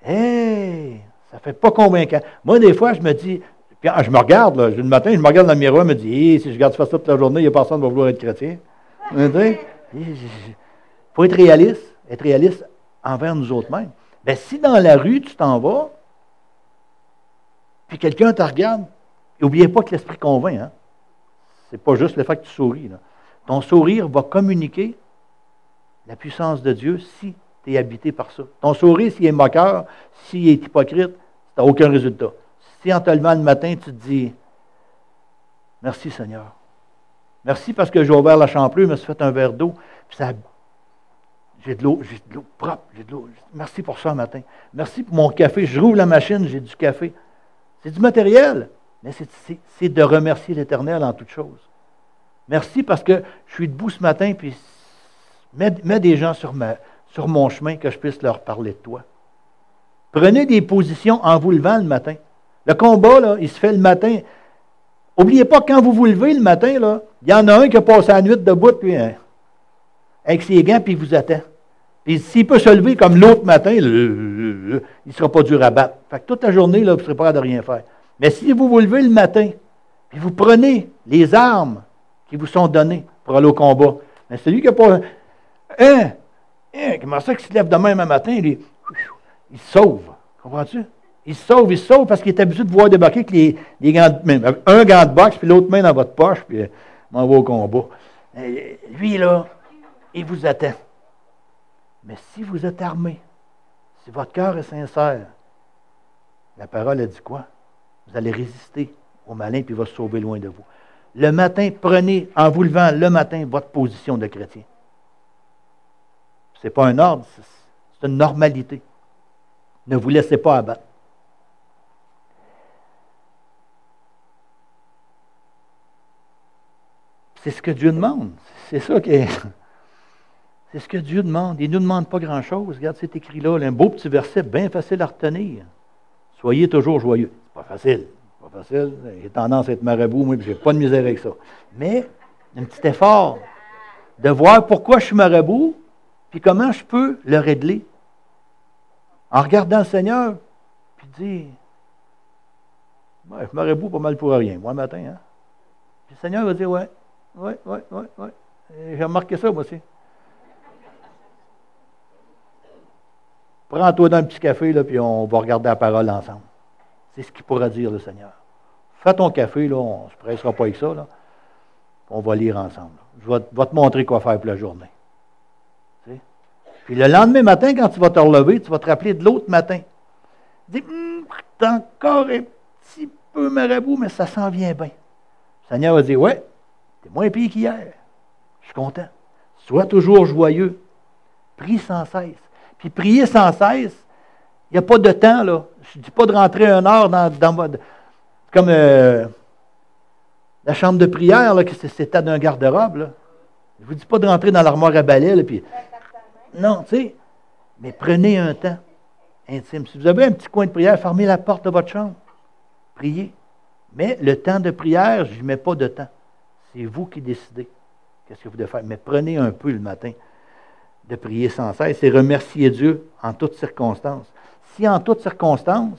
Hey, ça fait pas convaincant. Moi, des fois, je me dis, puis je me regarde, là, le matin, je me regarde dans le miroir, je me dis, hey, si je garde ça toute la journée, il n'y a personne qui va vouloir être chrétien. Il faut être réaliste envers nous autres mêmes. Ben, si dans la rue, tu t'en vas, puis quelqu'un te regarde, n'oubliez pas que l'esprit convainc. Hein? Ce n'est pas juste le fait que tu souris. Là. Ton sourire va communiquer la puissance de Dieu si tu es habité par ça. Ton sourire, s'il est moqueur, s'il est hypocrite, tu n'as aucun résultat. Si en te levant le matin, tu te dis « Merci Seigneur. Merci parce que j'ai ouvert la champlure, je me suis fait un verre d'eau, puis ça, j'ai de l'eau propre, j'ai de l'eau. Merci pour ça le matin. Merci pour mon café. Je rouvre la machine, j'ai du café. » C'est du matériel, mais c'est de remercier l'Éternel en toutes choses. Merci parce que je suis debout ce matin, puis mets des gens sur mon chemin que je puisse leur parler de toi. Prenez des positions en vous levant le matin. Le combat, là, il se fait le matin. N'oubliez pas, quand vous vous levez le matin, là, il y en a un qui a passé la nuit debout, puis, avec ses gants, puis il vous attend. Puis s'il peut se lever comme l'autre matin, il ne sera pas dur à battre. Fait que toute la journée, là, vous ne serez pas capable de rien faire. Mais si vous vous levez le matin, puis vous prenez les armes qui vous sont données pour aller au combat, mais celui qui n'a pas... comment ça qu'il se lève demain un matin, il se sauve. Comprends-tu? Il se sauve parce qu'il est habitué de voir débarquer avec les gants, même, un gant de boxe, puis l'autre main dans votre poche, puis m'en va au combat. Lui, là, il vous attend. Mais si vous êtes armé, si votre cœur est sincère, la parole a dit quoi? Vous allez résister au malin, puis il va se sauver loin de vous. Le matin, prenez, en vous levant le matin, votre position de chrétien. Ce n'est pas un ordre, c'est une normalité. Ne vous laissez pas abattre. C'est ce que Dieu demande. C'est ça qui est... C'est ce que Dieu demande. Il ne nous demande pas grand-chose. Regarde, c'est écrit là, un beau petit verset bien facile à retenir. Soyez toujours joyeux. C'est pas facile. C'est pas facile. J'ai tendance à être marabout, moi, puis j'ai pas de misère avec ça. Mais, un petit effort de voir pourquoi je suis marabout, puis comment je peux le régler. En regardant le Seigneur, puis dire, ouais, je suis marabout pas mal pour rien, moi, le matin. Hein? Puis le Seigneur va dire, ouais. J'ai remarqué ça, moi aussi. Prends-toi dans un petit café, là, puis on va regarder la parole ensemble. C'est ce qu'il pourra dire, le Seigneur. Fais ton café, là, on ne se pressera pas avec ça, là. On va lire ensemble. Je vais te montrer quoi faire pour la journée. Tu sais? Puis le lendemain matin, quand tu vas te relever, tu vas te rappeler de l'autre matin. Dis, t'es encore un petit peu marabout, mais ça s'en vient bien. Le Seigneur va dire, ouais, t'es moins pire qu'hier. Je suis content. Sois toujours joyeux. Prie sans cesse. Puis prier sans cesse, il n'y a pas de temps, là. Je ne dis pas de rentrer 1 heure dans votre... Comme la chambre de prière, là, que c'était d'un garde-robe, là. Je ne vous dis pas de rentrer dans l'armoire à balai, là, puis... Non, tu sais. Mais prenez un temps intime. Si vous avez un petit coin de prière, fermez la porte de votre chambre. Priez. Mais le temps de prière, je ne mets pas de temps. C'est vous qui décidez qu'est-ce que vous devez faire. Mais prenez un peu le matin de prier sans cesse et remercier Dieu en toutes circonstances. Si en toutes circonstances,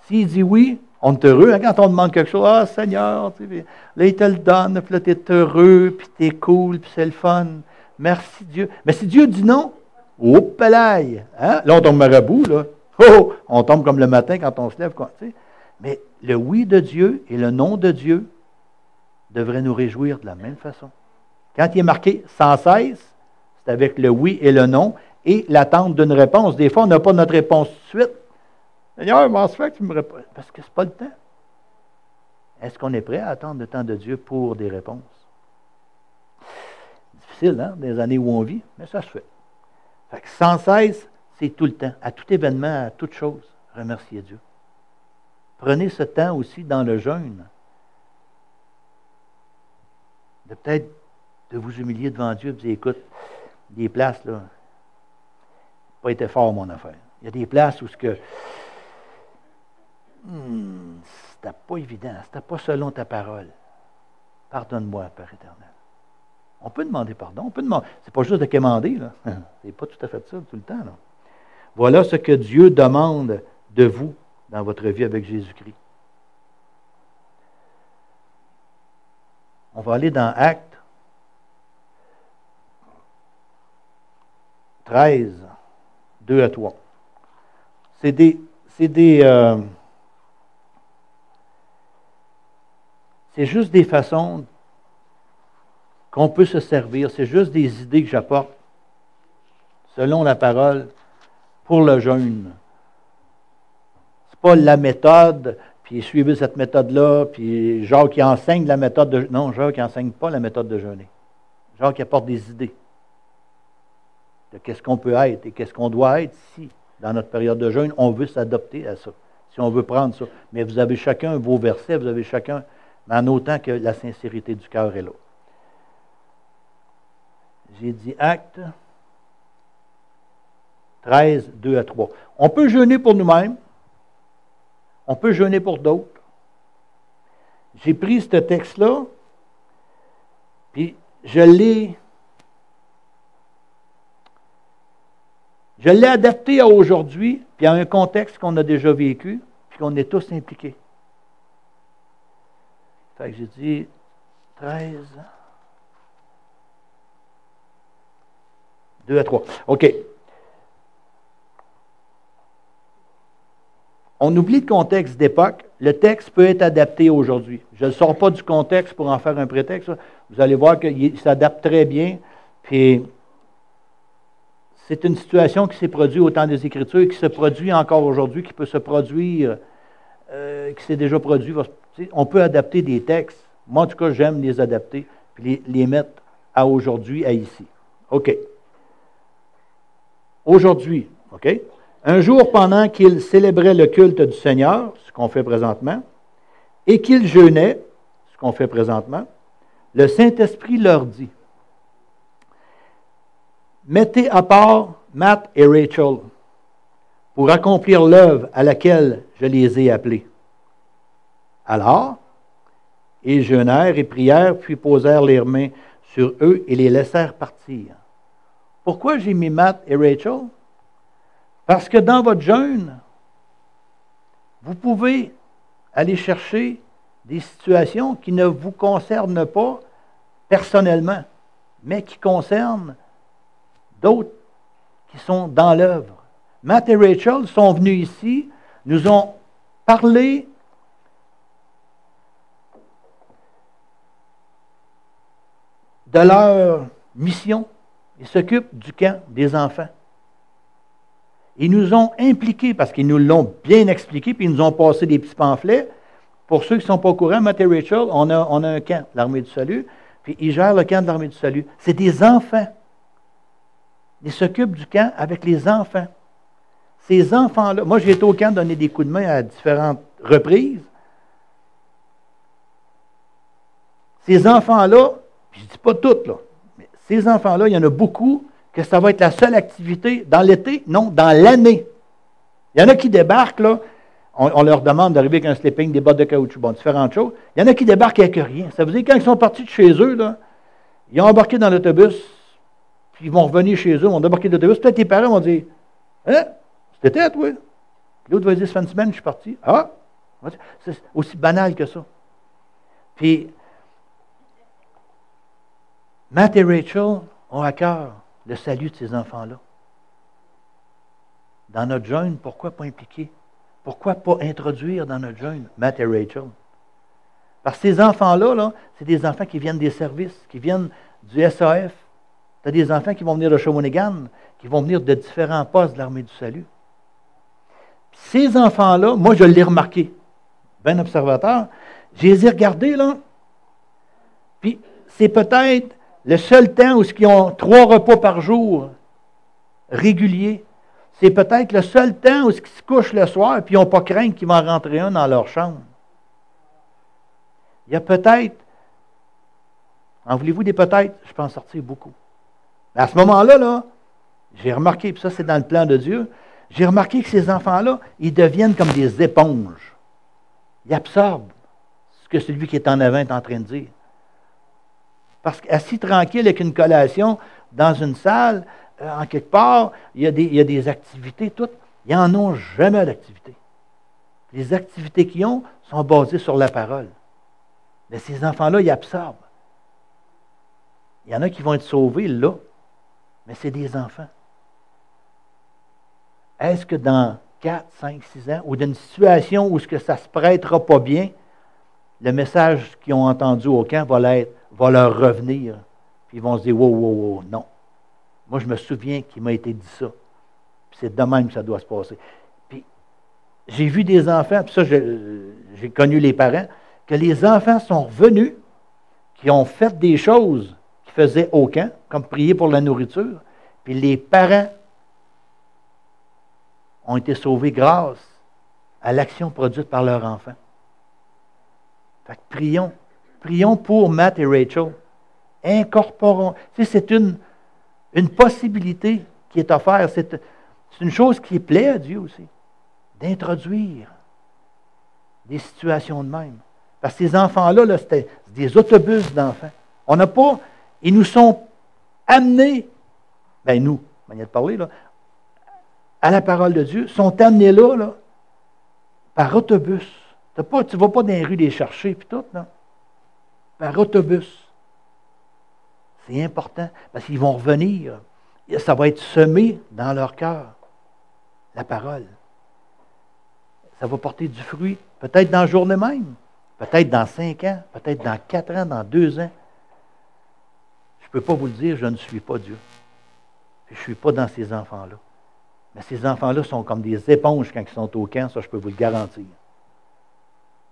s'il dit oui, on est heureux. Hein, quand on demande quelque chose, ah Seigneur, tu sais, là il te le donne, puis là tu es heureux, puis tu es cool, puis c'est le fun. Merci Dieu. Mais si Dieu dit non, oups, hein? Là on tombe marabout, là. Oh, on tombe comme le matin quand on se lève. Quoi, tu sais. Mais le oui de Dieu et le non de Dieu devraient nous réjouir de la même façon. Quand il est marqué sans cesse, c'est avec le oui et le non et l'attente d'une réponse. Des fois, on n'a pas notre réponse tout de suite. Seigneur, comment se fait que tu me réponds? Parce que ce n'est pas le temps. Est-ce qu'on est prêt à attendre le temps de Dieu pour des réponses? Difficile, hein, des années où on vit, mais ça se fait. Fait que sans cesse, c'est tout le temps. À tout événement, à toute chose, remerciez Dieu. Prenez ce temps aussi dans le jeûne. De peut-être de vous humilier devant Dieu et de dire, écoute, des places, là, pas été fort mon affaire. Il y a des places où c'était pas évident, c'était pas selon ta parole. Pardonne-moi, Père éternel. On peut demander pardon, on peut demander. C'est pas juste de quémander, là. C'est pas tout à fait ça tout le temps, là. Voilà ce que Dieu demande de vous dans votre vie avec Jésus-Christ. On va aller dans Actes 13, 2 à 3. C'est juste des façons qu'on peut se servir. C'est juste des idées que j'apporte. selon la parole, pour le jeûne. Ce n'est pas la méthode, puis suivez cette méthode-là, puis Jacques qui enseigne la méthode de... Non, Jacques n'enseigne pas la méthode de jeûner. Jacques apporte des idées de qu'est-ce qu'on peut être et qu'est-ce qu'on doit être si, dans notre période de jeûne, on veut s'adapter à ça, si on veut prendre ça. Mais vous avez chacun vos versets, vous avez chacun, mais en autant que la sincérité du cœur est là. J'ai dit Actes 13, 2 à 3. On peut jeûner pour nous-mêmes, on peut jeûner pour d'autres. J'ai pris ce texte-là, puis je l'ai adapté à aujourd'hui, puis à un contexte qu'on a déjà vécu, puis qu'on est tous impliqués. Fait que j'ai dit 13, 2 à 3. OK. On oublie le contexte d'époque. Le texte peut être adapté aujourd'hui. Je ne sors pas du contexte pour en faire un prétexte. Vous allez voir qu'il s'adapte très bien. Puis, c'est une situation qui s'est produite au temps des Écritures et qui se produit encore aujourd'hui, qui peut se produire, qui s'est déjà produit. On peut adapter des textes. Moi, en tout cas, j'aime les adapter puis les mettre à aujourd'hui, à ici. OK. Aujourd'hui, OK? Un jour pendant qu'ils célébraient le culte du Seigneur, ce qu'on fait présentement, et qu'ils jeûnaient, ce qu'on fait présentement, le Saint-Esprit leur dit, « Mettez à part Matt et Rachel pour accomplir l'œuvre à laquelle je les ai appelés. » Alors, ils jeûnèrent et prièrent, puis posèrent leurs mains sur eux et les laissèrent partir. Pourquoi j'ai mis Matt et Rachel? Parce que dans votre jeûne, vous pouvez aller chercher des situations qui ne vous concernent pas personnellement, mais qui concernent d'autres qui sont dans l'œuvre. Matt et Rachel sont venus ici, nous ont parlé de leur mission. Ils s'occupent du camp des enfants. Ils nous ont impliqués, parce qu'ils nous l'ont bien expliqué, puis ils nous ont passé des petits pamphlets. Pour ceux qui ne sont pas au courant, Matt et Rachel, on a un camp, l'Armée du Salut, puis ils gèrent le camp de l'Armée du Salut. C'est des enfants. Ils s'occupent du camp avec les enfants. Ces enfants-là, moi j'ai été au camp donner des coups de main à différentes reprises. Ces enfants-là, je ne dis pas toutes, là, mais ces enfants-là, il y en a beaucoup que ça va être la seule activité dans l'été, non, dans l'année. Il y en a qui débarquent, là, on leur demande d'arriver avec un sleeping, des bottes de caoutchouc, bon, différentes choses. Il y en a qui débarquent avec rien. Ça veut dire que quand ils sont partis de chez eux, là, ils ont embarqué dans l'autobus, puis ils vont revenir chez eux, ils vont débarquer de l'autobus, peut-être les parents vont dire « Hein? C'était toi? » Puis l'autre va dire « Ça fait une semaine que je suis parti. » Ah! C'est aussi banal que ça. Puis, Matt et Rachel ont à cœur le salut de ces enfants-là. Dans notre jeûne, pourquoi pas impliquer? Pourquoi pas introduire dans notre jeûne Matt et Rachel? Parce que ces enfants-là, là, c'est des enfants qui viennent des services, qui viennent du SAF. Tu as des enfants qui vont venir de Shawinigan, qui vont venir de différents postes de l'Armée du Salut. Ces enfants-là, moi je l'ai remarqué, bien observateur, je les ai regardés, là, puis c'est peut-être le seul temps où ils ont 3 repas par jour réguliers. C'est peut-être le seul temps où ils se couchent le soir et ils n'ont pas crainte qu'il va en rentrer un dans leur chambre. Il y a peut-être, en voulez-vous des peut-être? Je peux en sortir beaucoup. Mais à ce moment-là, là, j'ai remarqué, puis ça c'est dans le plan de Dieu, j'ai remarqué que ces enfants-là, ils deviennent comme des éponges. Ils absorbent ce que celui qui est en avant est en train de dire. Parce qu'assis tranquille avec une collation dans une salle, en quelque part, il y a des activités, toutes. Ils n'en ont jamais d'activités. Les activités qu'ils ont sont basées sur la parole. Mais ces enfants-là, ils absorbent. Il y en a qui vont être sauvés là, mais c'est des enfants. Est-ce que dans 4, 5, 6 ans, ou dans une situation où ça ne se prêtera pas bien, le message qu'ils ont entendu au camp va leur revenir. Puis ils vont se dire, wow, non. Moi, je me souviens qu'il m'a été dit ça. Puis c'est de même que ça doit se passer. Puis j'ai vu des enfants, puis ça, j'ai connu les parents, que les enfants sont revenus, qui ont fait des choses qu'ils faisaient au camp, comme prier pour la nourriture, puis les parents ont été sauvés grâce à l'action produite par leur enfant. Fait que prions. Prions pour Matt et Rachel. Incorporons. Tu sais, c'est une possibilité qui est offerte. C'est une chose qui plaît à Dieu aussi, d'introduire des situations de même. Parce que ces enfants-là, là, c'était des autobus d'enfants. On n'a pas... Ils nous sont amenés, ben nous, manière de parler, là, à la parole de Dieu, sont amenés là, par autobus. Tu ne vas pas dans les rues les chercher, puis tout, non? Par autobus. C'est important, parce qu'ils vont revenir. Ça va être semé dans leur cœur, la parole. Ça va porter du fruit, peut-être dans la journée même, peut-être dans 5 ans, peut-être dans 4 ans, dans 2 ans. Je ne peux pas vous le dire, je ne suis pas Dieu. Puis je ne suis pas dans ces enfants-là. Mais ces enfants-là sont comme des éponges quand ils sont au camp, ça je peux vous le garantir.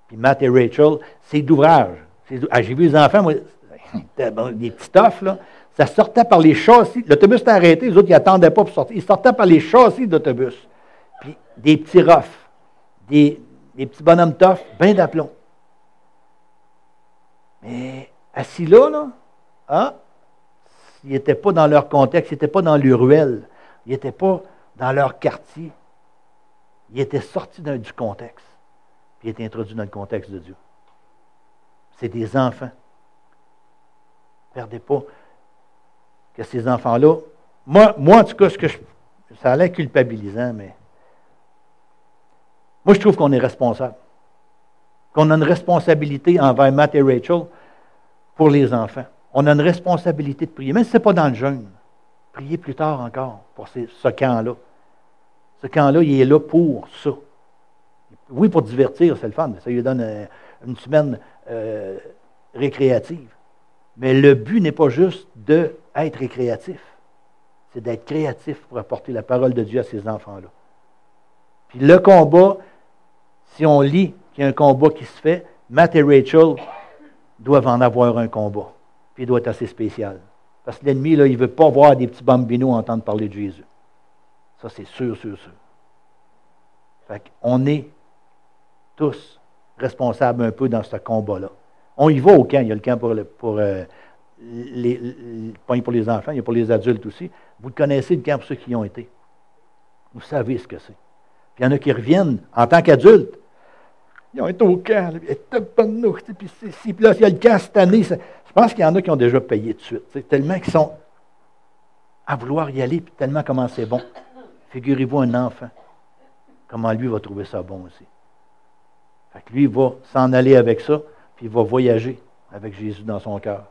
Puis Matt et Rachel, c'est d'ouvrage. J'ai vu les enfants, moi, des petits toffs, là, ça sortait par les châssis. L'autobus était arrêté, les autres, ils n'attendaient pas pour sortir. Ils sortaient par les châssis d'autobus. Puis des petits roughs, des petits bonhommes toffs, bien d'aplomb. Mais assis là, ils n'étaient pas dans leur contexte, ils n'étaient pas dans leur ruelle, ils n'étaient pas dans leur quartier. Ils étaient sortis du contexte, puis ils étaient introduits dans le contexte de Dieu. C'est des enfants. Ne perdez pas que ces enfants-là... Moi, en tout cas, ça a l'air culpabilisant, mais... Moi, je trouve qu'on est responsable. Qu'on a une responsabilité envers Matt et Rachel pour les enfants. On a une responsabilité de prier, même si ce n'est pas dans le jeûne. Priez plus tard encore pour ce camp-là. Ce camp-là, il est là pour ça. Oui, pour divertir, c'est le fun. Ça lui donne une semaine récréative. Mais le but n'est pas juste d'être récréatif. C'est d'être créatif pour apporter la parole de Dieu à ces enfants-là. Puis le combat, si on lit qu'il y a un combat qui se fait, Matt et Rachel doivent en avoir un combat. Puis il doit être assez spécial. Parce que l'ennemi, là, il ne veut pas voir des petits bambinos entendre parler de Jésus. Ça, c'est sûr, sûr, sûr. Fait qu'on est tous responsables un peu dans ce combat-là. On y va au camp. Il y a le camp pour les enfants, il y a pour les adultes aussi. Vous le connaissez, le camp pour ceux qui y ont été. Vous savez ce que c'est. Puis il y en a qui reviennent en tant qu'adultes. Ils ont été au camp. Puis là, il y a le camp cette année. Je pense qu'il y en a qui ont déjà payé tout de suite. Tellement qu'ils sont à vouloir y aller, puis tellement comment c'est bon. Figurez-vous un enfant. Comment lui va trouver ça bon aussi. Fait que lui, il va s'en aller avec ça, puis il va voyager avec Jésus dans son cœur.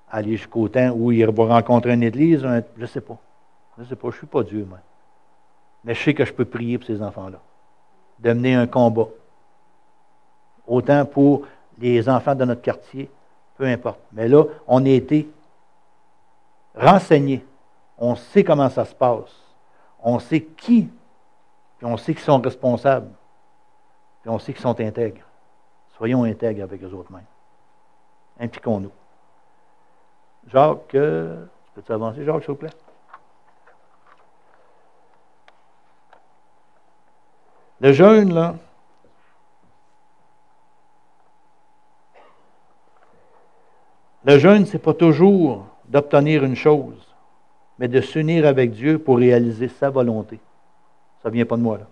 Aller jusqu'au temps où il va rencontrer une église, je ne sais pas. Je ne sais pas, je ne suis pas Dieu, moi. Mais je sais que je peux prier pour ces enfants-là. De mener un combat. Autant pour les enfants de notre quartier, peu importe. Mais là, on a été renseignés. On sait comment ça se passe. On sait qui, puis on sait qu'ils sont responsables. Puis on sait qu'ils sont intègres. Soyons intègres avec eux autres mêmes. Impliquons-nous. Jacques, peux-tu avancer, Jacques, s'il vous plaît? Le jeûne, là, le jeûne, ce n'est pas toujours d'obtenir une chose, mais de s'unir avec Dieu pour réaliser sa volonté. Ça ne vient pas de moi, là.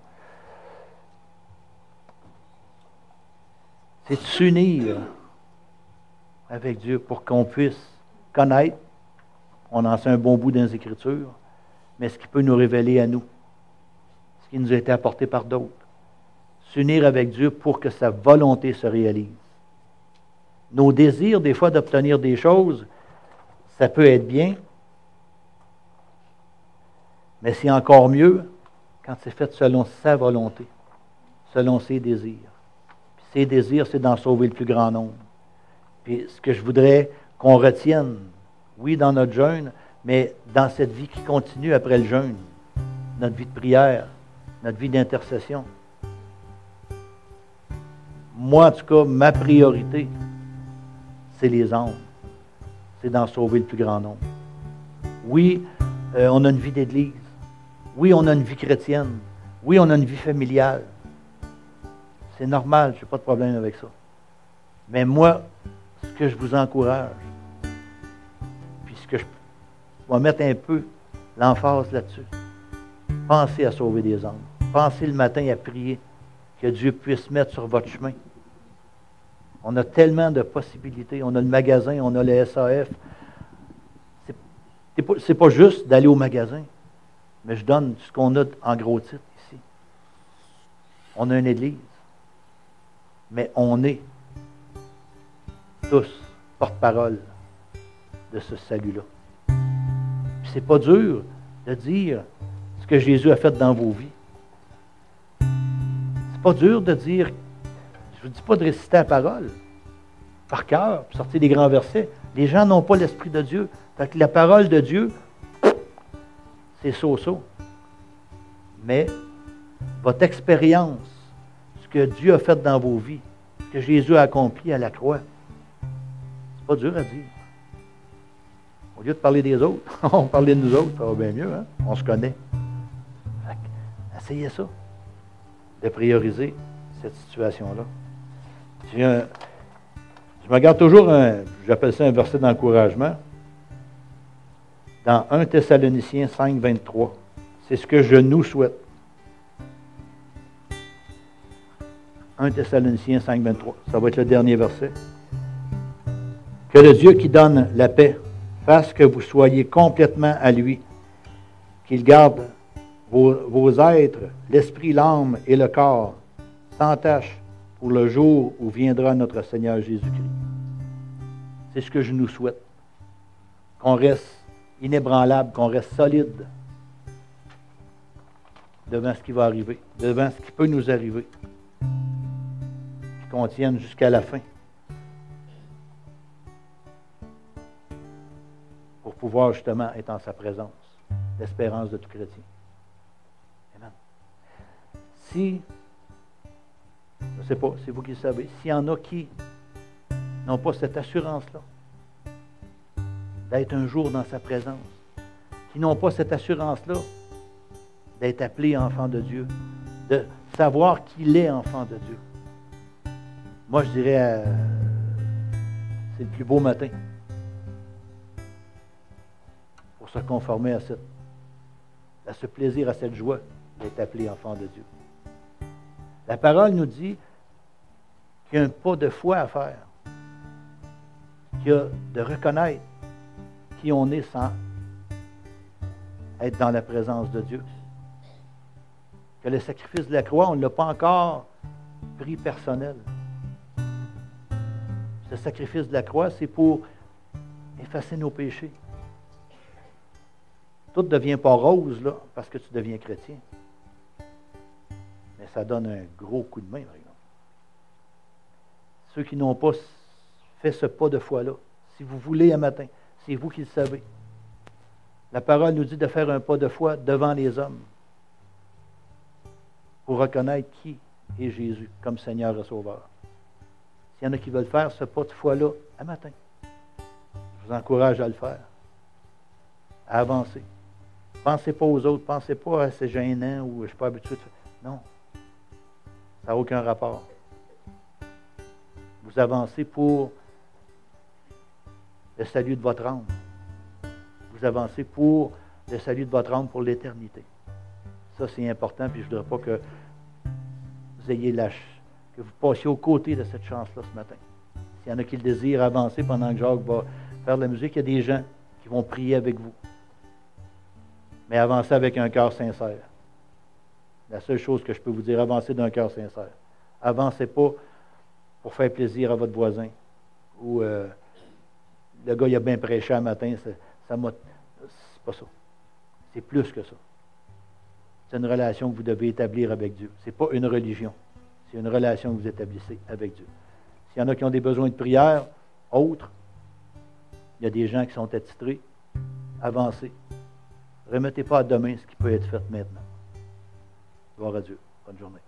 C'est de s'unir avec Dieu pour qu'on puisse connaître, on en sait un bon bout dans les Écritures, mais ce qui peut nous révéler à nous, ce qui nous a été apporté par d'autres. S'unir avec Dieu pour que sa volonté se réalise. Nos désirs, des fois, d'obtenir des choses, ça peut être bien, mais c'est encore mieux quand c'est fait selon sa volonté, selon ses désirs. Puis ses désirs, c'est d'en sauver le plus grand nombre. Puis ce que je voudrais qu'on retienne, oui, dans notre jeûne, mais dans cette vie qui continue après le jeûne, notre vie de prière, notre vie d'intercession. Moi, en tout cas, ma priorité, c'est les âmes. C'est d'en sauver le plus grand nombre. Oui, on a une vie d'église. Oui, on a une vie chrétienne. Oui, on a une vie familiale. C'est normal, je n'ai pas de problème avec ça. Mais moi, ce que je vous encourage, puis ce que je vais mettre un peu l'emphase là-dessus, pensez à sauver des âmes. Pensez le matin à prier que Dieu puisse mettre sur votre chemin. On a tellement de possibilités. On a le magasin, on a le SAF. C'est pas juste d'aller au magasin, mais je donne ce qu'on a en gros titre ici. On a une église, mais on est tous porte-parole de ce salut-là. Puis c'est pas dur de dire ce que Jésus a fait dans vos vies. C'est pas dur de dire, je vous dis pas de réciter la parole par cœur, puis sortir des grands versets. Les gens n'ont pas l'Esprit de Dieu. Fait que la parole de Dieu, c'est so-so. Mais votre expérience, ce que Dieu a fait dans vos vies, ce que Jésus a accompli à la croix, c'est pas dur à dire. Au lieu de parler des autres, on parlait de nous autres, ça va bien mieux, hein? On se connaît. Fait que, essayez ça, de prioriser cette situation-là. Je me garde toujours j'appelle ça un verset d'encouragement, dans 1 Thessaloniciens 5, 23. C'est ce que je nous souhaite. 1 Thessaloniciens 5, 23. Ça va être le dernier verset. Que le Dieu qui donne la paix fasse que vous soyez complètement à lui, qu'il garde vos êtres, l'esprit, l'âme et le corps, sans tâche, pour le jour où viendra notre Seigneur Jésus-Christ. C'est ce que je nous souhaite. Qu'on reste inébranlable, qu'on reste solide devant ce qui va arriver, devant ce qui peut nous arriver, qu'on tienne jusqu'à la fin pour pouvoir justement être en sa présence, l'espérance de tout chrétien. Amen. Si, je ne sais pas, c'est vous qui le savez, s'il y en a qui n'ont pas cette assurance-là d'être un jour dans sa présence, qui n'ont pas cette assurance-là d'être appelé enfant de Dieu, de savoir qu'il est enfant de Dieu. Moi, je dirais, c'est le plus beau matin pour se conformer à ce plaisir, à cette joie d'être appelé enfant de Dieu. La parole nous dit qu'il y a un pas de foi à faire, qu'il y a de reconnaître qui on est sans être dans la présence de Dieu. Que le sacrifice de la croix, on ne l'a pas encore pris personnel. Ce sacrifice de la croix, c'est pour effacer nos péchés. Tout ne devient pas rose, là, parce que tu deviens chrétien. Mais ça donne un gros coup de main, par exemple. Ceux qui n'ont pas fait ce pas de foi-là, si vous voulez un matin, c'est vous qui le savez. La parole nous dit de faire un pas de foi devant les hommes pour reconnaître qui est Jésus comme Seigneur et Sauveur. S'il y en a qui veulent faire ce pas de foi-là un matin, je vous encourage à le faire, à avancer. Pensez pas aux autres, pensez pas à c'est gênant ou je ne suis pas habitué de faire. Non, ça n'a aucun rapport. Vous avancez pour le salut de votre âme. Vous avancez pour le salut de votre âme pour l'éternité. Ça, c'est important, puis je ne voudrais pas que vous ayez que vous passiez aux côtés de cette chance-là ce matin. S'il y en a qui le désirent avancer pendant que Jacques va faire de la musique, il y a des gens qui vont prier avec vous. Mais avancez avec un cœur sincère. La seule chose que je peux vous dire, avancez d'un cœur sincère. Avancez pas pour faire plaisir à votre voisin. Ou le gars, il a bien prêché un matin, c'est pas ça. C'est plus que ça. C'est une relation que vous devez établir avec Dieu. Ce n'est pas une religion. C'est une relation que vous établissez avec Dieu. S'il y en a qui ont des besoins de prière, autres, il y a des gens qui sont attitrés. avancez. Ne remettez pas à demain ce qui peut être fait maintenant. Gloire à Dieu. Bonne journée.